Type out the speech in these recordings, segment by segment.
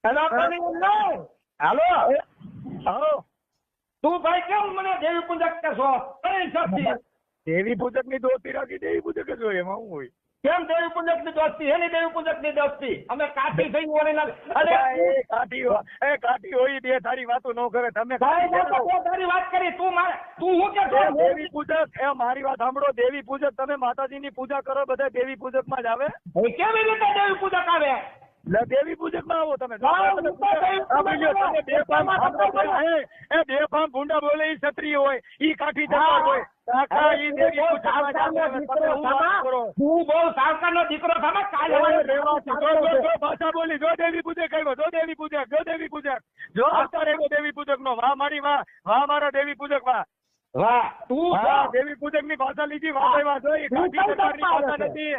હાલો તું ભાઈ કેમ મને દેવી પૂજક કે છો? કઈ શક્તિ? દેવી પૂજક ની દોસ્તી રાખી દેવી પૂજક જ હોય એમાં શું હોય? કેમ દેવી પૂજક ની દોસ્તી? એની દેવી પૂજક ની દોસ્તી અમે કાઠી થઈ વળી અરે એ કાઠી હોય તે તારી વાતો ન કરે તમે. ભાઈ તારી વાત કરી તું મારે તું હું કે છો? દેવી પૂજક મારી વાત સાંભળો. દેવી પૂજક તમે માતાજી ની પૂજા કરો બધા દેવી પૂજક માં જ આવે. કેવી રીતે દેવી પૂજક આવે? દેવી પૂજક માં આવો તમે. બેફામ ભૂંડા બોલે ઈ ક્ષત્રિય હોય ઈ કાઠી દરબાર હોય. તું બહુ સાવકાર નો દીકરો તમે ભાષા બોલી જો દેવી પૂજક આવ્યો જો દેવી પૂજક જો દેવી પૂજક જો આવતા રહ્યો દેવી પૂજક નો વાહ મારી વાહ વાહ મારા દેવી પૂજક વાહ વાહ તું દેવી પૂજક ની ભાષા લીધી વાહ વાહ જો એ કાઠી દરબાર ની ભાષા નથી. એ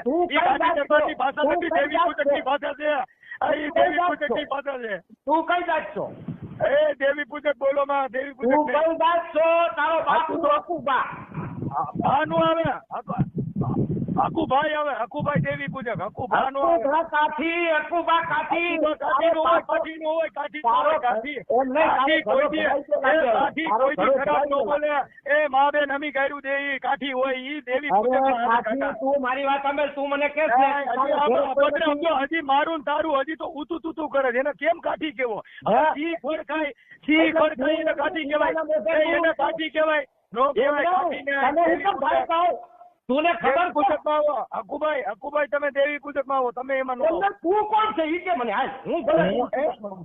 કાઠી દરબાર ની ભાષા નથી દેવી પૂજક ની ભાષા છે. એ દેવી પૂજક ની ભાષા છે. તું કઈ જાત છો? એ દેવી પૂજક બોલો માં દેવી પૂજક તું કઈ જાત છો? તારો બાપુ તો હકુબા ભાનું આવે હકુભાઈ આવે હકુભાઈ દેવી પૂજક હકુભા નો આવે. કાઠી હકુબા કાઠી કાઠી નો હોય કાઠી નો હોય કાઠી નો હોય કાઠી કોઈ દી ખરાબ ન બોલે. એ મા બેન અમી ગાયરું દે ઈ કાઠી હોય ઈ દેવી પૂજક. તું મારી વાત સાંભળ તું મને કે હજી મારું ને તારું હજી તો ઊતું તૂતું કરે છે એને કેમ કાઠી કેવો? સી ખોર ખાય એને કાઠી કહેવાય એને કાઠી કહેવાય નો કહેવાય. તું ખબર પૂજક માં આવો હકુભાઈ તમે દેવી પૂજક માં આવો તમે એમાં તું કોણ છે ઈ કે મને હાલ હું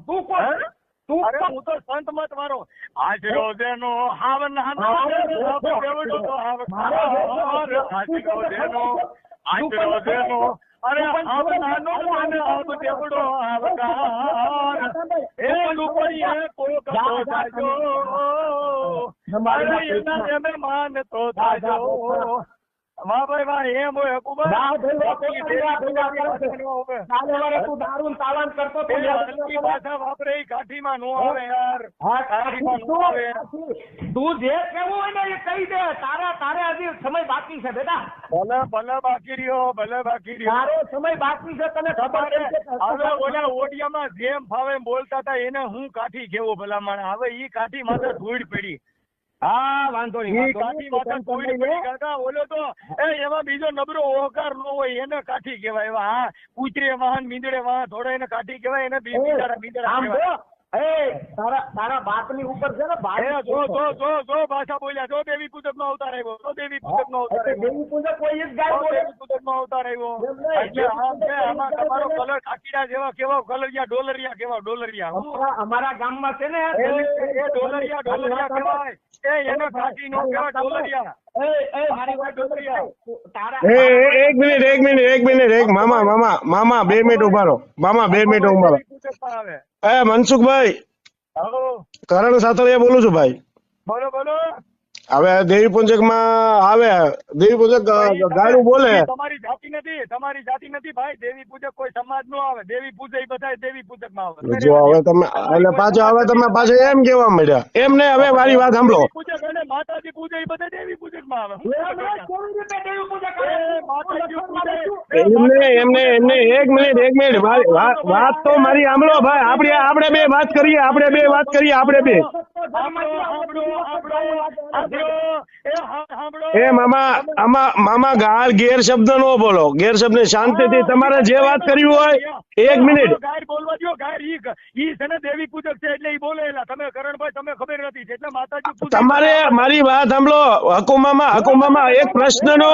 તું કોણ? અરે હું તો સંત મત મારો આજરો દેનો હાવન આજરો દેનો અરે આવનાનો મને આવ દેવડો આવકાર એ લુકડીએ કોઈ કતો થાજો મારે એના એમે માન તો થાજો. વાહ ભાઈ વાહ એમ હોય હકુભાઈ તું દારૂ તાલાન કરતો ભાષા વાપરે કાઠીમાં નો આવે યાર. તું જે કેવું હોય ને એ કહી દે. તારે હજી સમય બાકી છે બેટા. ભલે બાકી રહ્યો ભલે બાકી રહ્યો તારો સમય બાકી છે તને ખબર હવે ઓલા ઓડિયામાં જેમ ફાવે બોલતા હતા એને હું કાઠી કેવો ભલામણ હવે ઈ કાઠી માથે ધૂળ પડી. હા વાંધો નહીં કાઠી માથે ધૂળ પડી કાકા ઓલો તો એમાં બીજો નબળો ઓહકાર નો હોય એને કાઠી કહેવાય. એવા હા કૂતરે વાહન મીંદડે વાહન થોડો એને કાઠી કહેવાય એને મીંદડા તારા બાપ ની ઉપર છે ને જો ભાષા બોલ્યા જો દેવી પૂજક નો અવતાર આવ્યો જો દેવી પૂજક નો અવતાર આવ્યો દેવી પૂજક કોઈ જ ગાય દેવી પૂજક નો અવતાર આવ્યો. આમાં તમારો કલર કાકીડા જેવા કેવા કલરિયા ડોલરિયા કેવા ડોલરિયા અમારા ગામમાં છે ને એ ડોલરિયા કહેવાય એને કાકી નો કહેવાય ડોલરિયા. એક મિનિટ મામા 2 મિનિટ ઉભા રહો. મામા 2 મિનિટ ઉભા રહો. મનસુખભાઈ કરણ સાથળિયા બોલું છું ભાઈ. બોલો હવે દેવી પૂજક માં આવે દેવી પૂજક ગાયરું બોલે. તમારી જાતિ નથી ભાઈ. દેવી પૂજક કોઈ સમાજ નો આવે. દેવી પૂજક બધા દેવી પૂજક માં આવે. જો હવે તમે એટલે પાછા હવે તમે પાછા એમ કેવા મળ્યા એમ ને. હવે મારી વાત સાંભળો. પૂજક અને માતાજી પૂજક એ બધા દેવી પૂજક માં આવે. એમને એક મિનિટ વાત તો મારી સાંભળો ભાઈ. આપણે બે વાત કરીએ આપણે બે એ મામા ગાળ ગેર શબ્દ નો બોલો. ગેર શબ્દ શાંતિથી તમારે જે વાત કરવી હોય. 1 મિનિટ બોલવા દો. ઈ છે ને દેવી પૂજક છે એટલે ઈ બોલેલા. તમે કરણભાઈ તમે ખબર નથી એટલે માતાજી તમારે મારી વાત સાંભળો. હકુમામા એક પ્રશ્ન નો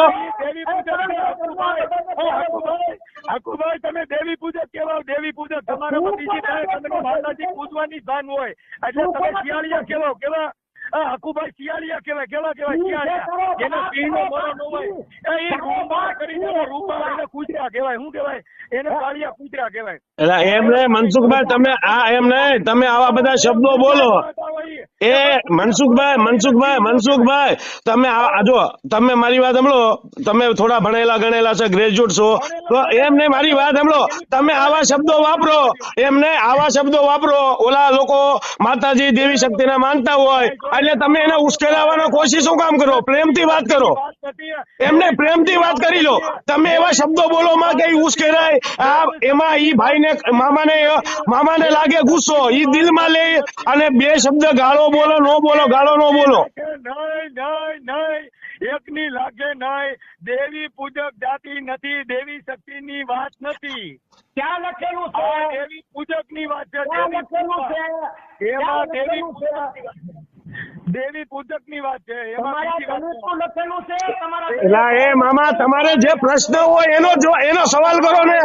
હકુભાઈ તમે દેવી પૂજક કેવાઓ. દેવી પૂજક તમારા બીજી થાય તમને માતાજી પૂજવાની ભાન હોય એટલે તમે શિયાળિયા કેવાઓ. કેવા હકુભાઈ શિયાળિયા કેવાય શિયાળિયા જેને પીનો મોરો ન હોય એ રૂપા કરીને રૂપા એને કૂતરા કહેવાય. શું કહેવાય એને કાળિયા કૂતરા કહેવાય. એટલે એમ ને મનસુખભાઈ તમે એમ નહીં તમે આવા બધા શબ્દો બોલો. એ મનસુખભાઈ તમે જો તમે મારી વાત સાંભળો. તમે થોડા ભણેલા ગણેલા છે ગ્રેજ્યુએટ છો તો એમ ને મારી વાત સાંભળો. તમે આવા શબ્દો વાપરો એમ ને આવા શબ્દો વાપરો. ઓલા લોકો માતાજી દેવી શક્તિને માનતા હોય એટલે તમે એને ઉશ્કેરાવવાનો કોશિશ શું કામ કરો? પ્રેમથી વાત કરો. વાત નથી. એમને પ્રેમથી વાત કરી લો. તમે એવા શબ્દો બોલો માં કે ઈ ઉશ્કેરાય. આ એમાં ઈ ભાઈને મામાને લાગે ગુસ્સો, ઈ દિલમાં લે અને બે શબ્દ ગાળો બોલો, નો બોલો, ગાળો નો બોલો. નહીં એકની લાગે નહીં. દેવી પૂજક જાતિ નથી, દેવી શક્તિની વાત નથી. ક્યાં લખેલું છે? આ દેવી પૂજકની વાત છે. ક્યાં લખેલું છે? એમાં ક્યાં લખેલું છે? દેવી પૂજકની વાત છે. એમાં તમારા બીજી વાત દલિતનું લખેલું છે? તમારા એટલે એ મામા તમારે જે પ્રશ્ન હોય એનો સવાલ કરો ને.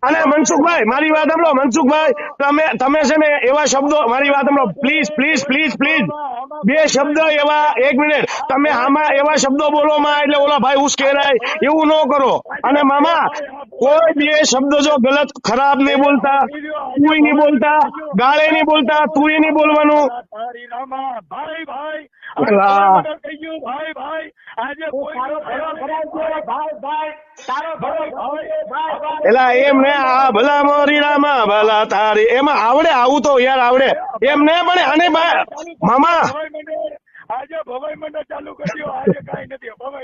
અને મનસુખભાઈ મારી વાત સાંભળો. મનસુખભાઈ તમે છે ને એવા શબ્દો, મારી વાત સાંભળો પ્લીઝ પ્લીઝ પ્લીઝ પ્લીઝ. બે શબ્દ એવા, એક મિનિટ, તમે આમાં એવા શબ્દો બોલો માં એટલે ઓલા ભાઈ ઉશ્કેરાય, એવું ન કરો. અને મામા કોઈ બે શબ્દ જો ગલત ખરાબ નહીં બોલતા, તું નહીં બોલતા, ગાળે નહીં બોલતા, તું નહીં બોલવાનું. તારી રામા ભાઈ ભાઈ અલા. થઈ ગયું ભાઈ ભાઈ. આજે કોઈ તારો ભલો ભરાય છે, ભાઈ ભાઈ. તારો ભલો ભરાય છે, ભાઈ ભાઈ. એલા એમ ને આ ભલા મોરી રામા ભલા તારી, એમાં આવડે આવું તો યાર આવડે એમ ને. પણ આને મામા ભવાઈ મંડળ આજે ભવાઈ મંડળ ચાલુ કર્યું. આજે કાંઈ નથી. ભવાઈ